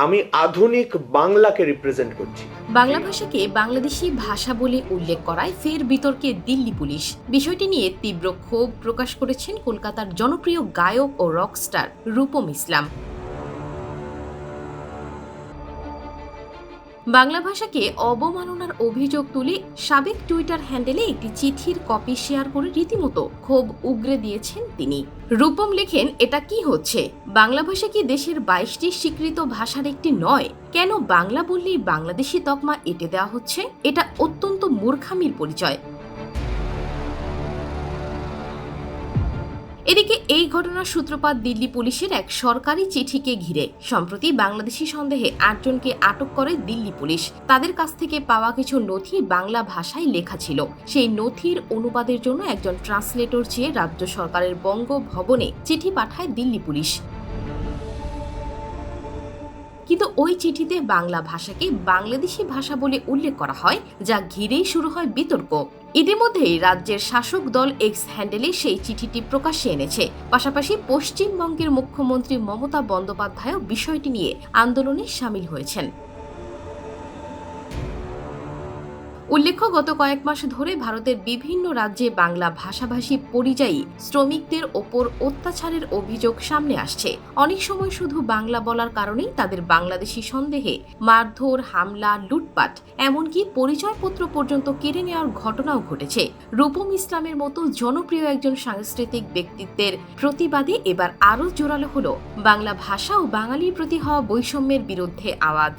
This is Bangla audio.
আমি আধুনিক বাংলাকে রিপ্রেজেন্ট করছি। বাংলা ভাষাকে বাংলাদেশি ভাষা বলে উল্লেখ করায় ফের বিতর্কে দিল্লি পুলিশ। বিষয়টি নিয়ে তীব্র ক্ষোভ প্রকাশ করেছেন কলকাতার জনপ্রিয় গায়ক ও রকস্টার রূপম ইসলাম। বাংলা ভাষাকে অবমাননার অভিযোগ তুলে সাবেক টুইটার হ্যান্ডেলে একটি চিঠির কপি শেয়ার করে রীতিমতো ক্ষোভ উগরে দিয়েছেন তিনি। রূপম লেখেন, এটা কি হচ্ছে? বাংলা ভাষা কি দেশের 22টি স্বীকৃত ভাষার একটি নয়? কেন বাংলা বললেই বাংলাদেশি তকমা এঁটে দেওয়া হচ্ছে? এটা অত্যন্ত মূর্খামির পরিচয়। এদিকে এই ঘটনার সূত্রপাত দিল্লি পুলিশের এক সরকারি চিঠিকে ঘিরে। সম্প্রতি বাংলাদেশি সন্দেহে 8 জনকে আটক করে দিল্লি পুলিশ। তাদের কাছ থেকে পাওয়া কিছু নথি বাংলা ভাষায় লেখা ছিল। সেই নথির অনুবাদের জন্য একজন ট্রান্সলেটর চেয়ে রাজ্য সরকারের বঙ্গভবনে চিঠি পাঠায় দিল্লি পুলিশ। কিন্তু ওই চিঠিতে বাংলা ভাষাকে বাংলাদেশি ভাষা বলে উল্লেখ করা হয়, যা ঘিরেই শুরু হয় বিতর্ক। ইতিমধ্যেই রাজ্যের শাসক দল এক্স হ্যান্ডেলে সেই চিঠিটি প্রকাশ্যে এনেছে। পাশাপাশি পশ্চিমবঙ্গের মুখ্যমন্ত্রী মমতা বন্দ্যোপাধ্যায়ও বিষয়টি নিয়ে আন্দোলনে সামিল হয়েছেন। উল্লেখ্য, গত কয়েক মাস ধরে ভারতের বিভিন্ন রাজ্যে বাংলা ভাষাভাষী পরিযায়ী শ্রমিকদের ওপর অত্যাচারের অভিযোগ সামনে আসছে। অনেক সময় শুধু বাংলা বলার কারণেই তাদের বাংলাদেশি সন্দেহে মারধর, হামলা, লুটপাট, এমনকি পরিচয়পত্র পর্যন্ত কেড়ে নেওয়ার ঘটনাও ঘটেছে। রূপম ইসলামের মতো জনপ্রিয় একজন সাংস্কৃতিক ব্যক্তিত্বের প্রতিবাদে এবার আরও জোরালো হলো বাংলা ভাষা ও বাঙালির প্রতি হওয়া বৈষম্যের বিরুদ্ধে আওয়াজ।